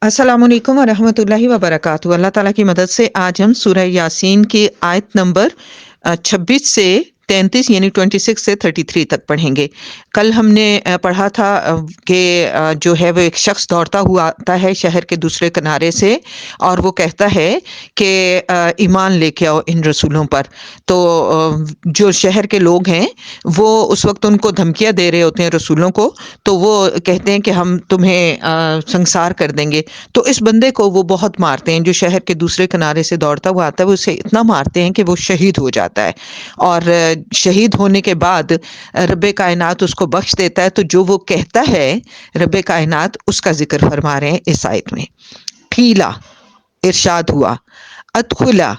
अस्सलामुअलैकुम वरहमतुल्लाहि वबरकातुहू। अल्लाह ताला की मदद से आज हम सूरह यासीन की आयत नंबर 26 से 33 यानी 26 से 33 तक पढ़ेंगे। कल हमने पढ़ा था कि जो है वो एक शख्स दौड़ता हुआ आता है शहर के दूसरे किनारे से और वो कहता है कि ईमान लेके आओ इन रसूलों पर। तो जो शहर के लोग हैं वो उस वक्त उनको धमकियां दे रहे होते हैं रसूलों को, तो वो कहते हैं कि हम तुम्हें संसार कर देंगे। तो इस बंदे को वो बहुत मारते हैं, जो शहर के दूसरे किनारे से दौड़ता हुआ आता है वो उसे इतना मारते हैं कि वो शहीद हो जाता है। और शहीद होने के बाद रब्बे कायनात उसको बख्श देता है। तो जो वो कहता है रब्बे कायनात, उसका जिक्र फरमा रहे हैं इस आयत में। कीला, इरशाद हुआ, अदखुला,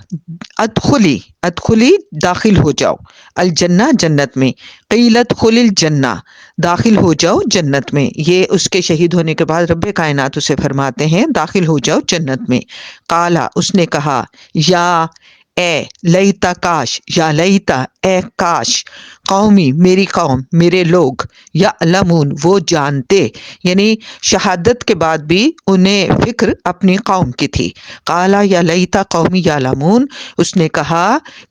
अदखुली, अदखुली दाखिल हो जाओ, अल जन्ना जन्नत में, कीलत खुलिल जन्ना दाखिल हो जाओ जन्नत में। ये उसके शहीद होने के बाद रब्बे कायनात उसे फरमाते हैं दाखिल हो जाओ जन्नत में। काला, उसने कहा, या ए लईता काश, या लईता ए काश, कौमी मेरी कौम, मेरे लोग, या अलमून वो जानते, यानी शहादत के बाद भी उन्हें फिक्र अपनी कौम की थी। काला या लईता कौमी या अलमून, उसने कहा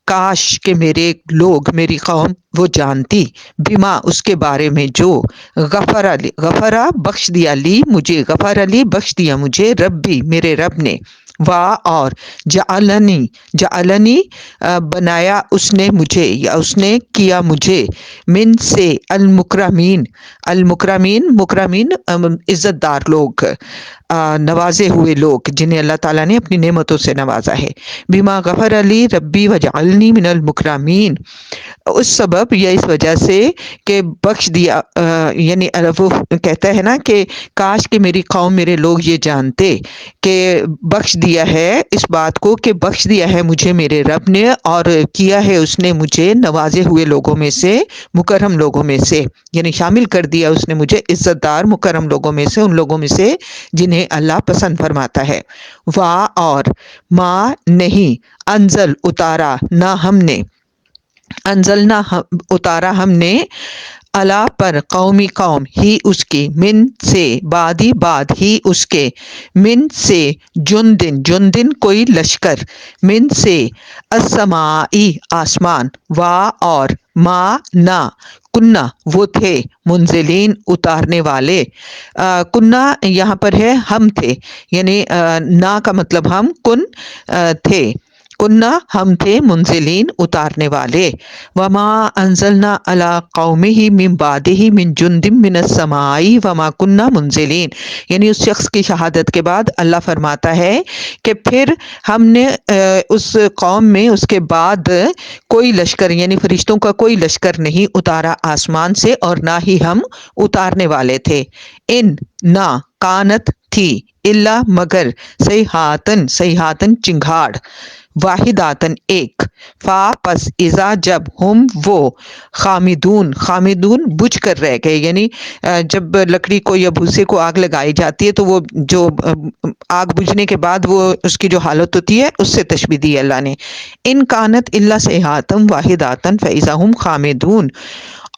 काश के मेरे लोग, मेरी कौम वो जानती, बिमा उसके बारे में जो, गफर अली, गफरा बख्श दिया, ली मुझे, गफर अली बख्श दिया मुझे, रब्बी मेरे रब ने, वाह और जालनी, जालनी बनाया उसने मुझे या उसने किया मुझे, मिन से अल मुकरमीन, अल मुकरमीन, मुकरमीन इज्जतदार लोग, नवाजे हुए लोग जिन्हें अल्लाह ताला ने अपनी नेमतों से नवाजा है। बिमा गफर अली रब्बी वजअलनी मिनल मुकरमीन, उस सबब या इस वजह से कि बख्श दिया, यानी वो कहता है ना कि काश कि मेरी कौम, मेरे लोग ये जानते कि बख्श दिया है इस बात को कि बख्श दिया है मुझे मेरे रब ने और किया है उसने मुझे नवाजे हुए लोगों में से, मुकर्रम लोगों में से, यानी शामिल कर दिया उसने मुझे इज्जतदार मुकर्रम लोगों में से, उन लोगों में से जिन्हें अल्लाह पसंद फरमाता है। वाह और माँ नहीं, अंजल उतारा ना हमने, अंजलना उतारा हमने, अला पर कौमी कौम ही उसकी, मिन से बादी बाद ही उसके, मिन से जुंदिन, जुंदिन कोई लश्कर, मिन से असमाई आसमान, वा और मा ना, कुन्ना वो थे, मुंजिलीन उतारने वाले। कुन्ना यहाँ पर है हम थे, यानी ना का मतलब हम, कुन थे, कुन्ना हम थे, मुंजिलीन उतारने वाले। वमा अंजलना अला कौमिही मिन बादिही मिन जुंदिम मिनस समाई वमा कुन्ना मुंजिलीन, यानी उस शख्स की शहादत के बाद अल्लाह फरमाता है कि फिर हमने उस कौम में उसके बाद कोई लश्कर, यानी फरिश्तों का कोई लश्कर नहीं उतारा आसमान से और ना ही हम उतारने वाले थे। इन ना कानत थी, इल्ला मगर, सहीहातन, सहीहातन चिंगाड़, वाहिदातन एक, फा पस इज़ा जब हम वो, खामिदून, खामिदून बुझ कर रह गए, यानी जब लकड़ी को या भूसे को आग लगाई जाती है तो वो जो आग बुझने के बाद वो उसकी जो हालत होती है उससे तशबीह दी अल्लाह ने। इन कानत इल्ला सहातम वाहिदातन फ़इज़ा हुम खामिदून,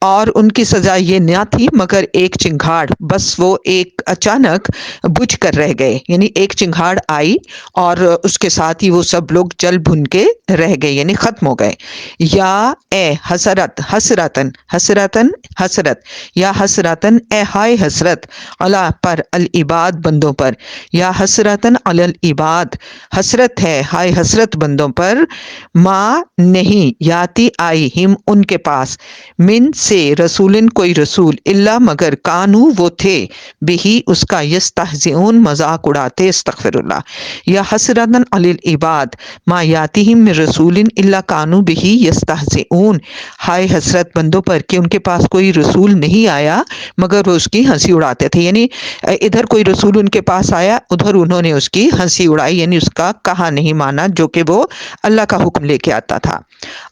और उनकी सजा ये न थी मगर एक चिंगाड़, बस वो एक अचानक बुझ कर रह गए, यानी एक चिंगाड़ आई और उसके साथ ही वो सब लोग जल भुन के रह गए, यानी खत्म हो गए। या ए हसरत, हसरतन, हसरतन हसरत, या हसरतन ए हाय हसरत, अला पर अल इबाद बंदों पर, या हसरतन अल इबाद, हसरत है हाय हसरत बंदों पर, माँ नहीं याति आई हिम उनके पास, मिन से रसूलिन कोई रसूल, इल्ला मगर कानू वो थे, बिही उसका, यस्तहज़िऊन मजाक उड़ाते, अस्तगफिरुल्लाह। या हसरतन अलिल इबाद मा यातिहिम मिन रसूलिन इल्ला कानू बिही यस्तहज़िऊन, हाय हसरत बंदों पर कि उनके पास कोई रसूल नहीं आया मगर वो उसकी हंसी उड़ाते थे, यानी इधर कोई रसूल उनके पास आया उधर उन्होंने उसकी हंसी उड़ाई, यानी उसका कहा नहीं माना जो कि वो अल्लाह का हुक्म लेके आता था।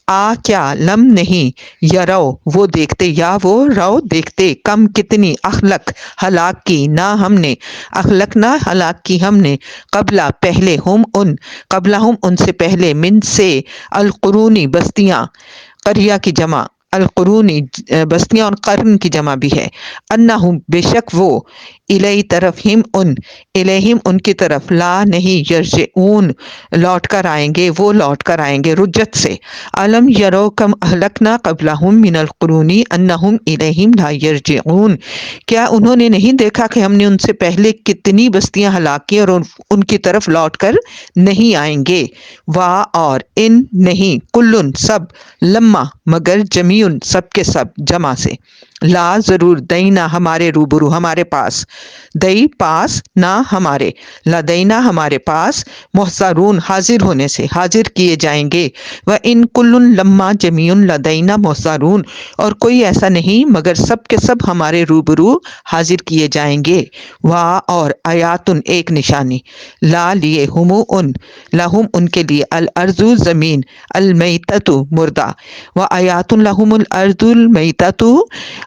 आ क्या, लम नहीं, यरो वो देखते, या वो रो देखते, कम कितनी, अखलक हलाक की, ना हमने, अखलक ना हलाक की हमने, कबला पहले, हम उन, कबला हम उनसे पहले, मिन से, अलकुरूनी बस्तियाँ, करिया की जमा, القرونی بستیاں اور قرن کی جمع بھی ہے، انہم بے شک وہ، الی طرف ہم ان، الیہم ان کی طرف، لا نہیں، یرجعون لوٹ کر آئیں گے، وہ لوٹ کر آئیں گے رجت سے۔ علم یرو کم اہلکنا قبلہم من القرون انہم الیہم لا یرجعون، کیا انہوں نے نہیں دیکھا کہ ہم نے ان سے پہلے کتنی بستیاں ہلاک کی اور ان کی طرف لوٹ کر نہیں آئیں گے۔ وا اور، ان نہیں، کلن سب، لما مگر، جمیعن سب کے سب جمع سے، لا ضرور، دینا ہمارے روبرو، ہمارے پاس، دئی پاس، نہ ہمارے، لدینا ہمارے پاس، محضرون حاضر ہونے سے، حاضر کیے جائیں گے، و ان کلن لما جمیعن لدینا محضرون، اور کوئی ایسا نہیں مگر سب کے سب ہمارے روبرو حاضر کیے جائیں گے۔ وا اور، آیاتن ایک نشانی، لا لیے، ہمو ان، لہم ان کے لیے، الارض زمین، المیتۃ مردہ، و آیات لہم الارض المیتۃ،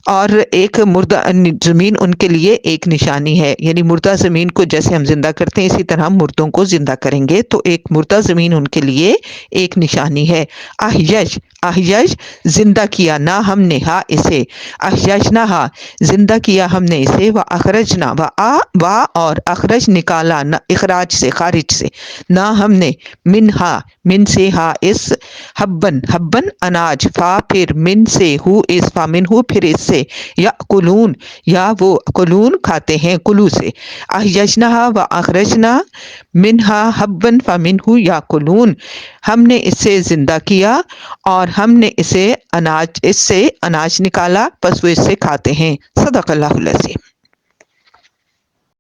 اور ایک مردہ زمین ان کے لیے ایک نشانی ہے، یعنی مردہ زمین کو جیسے ہم زندہ کرتے ہیں اسی طرح ہم مردوں کو زندہ کریں گے، تو ایک مردہ زمین ان کے لیے ایک نشانی ہے۔ احیج، احیج زندہ کیا، نہ ہم نے، ہا اسے، احیجناہا زندہ کیا ہم نے اسے، و اخرجنا، و اور، اخرج نکالا، اخراج سے، خارج سے، نہ ہم نے، منہا من سے، ہا اس، حبن حبن اناج، فا پھر، من سے، ہو اس، فا من ہو پھر اس سے، یأکلون یا وہ، کلون کھاتے ہیں، کلو سے، احیجناہا و اخرجنا منہا حبن فمنہ یأکلون، ہم نے اسے زندہ کیا اور ہم نے اسے اناج، اس سے اناج نکالا، پس وہ اس سے کھاتے ہیں۔ صدق اللہ العظیم۔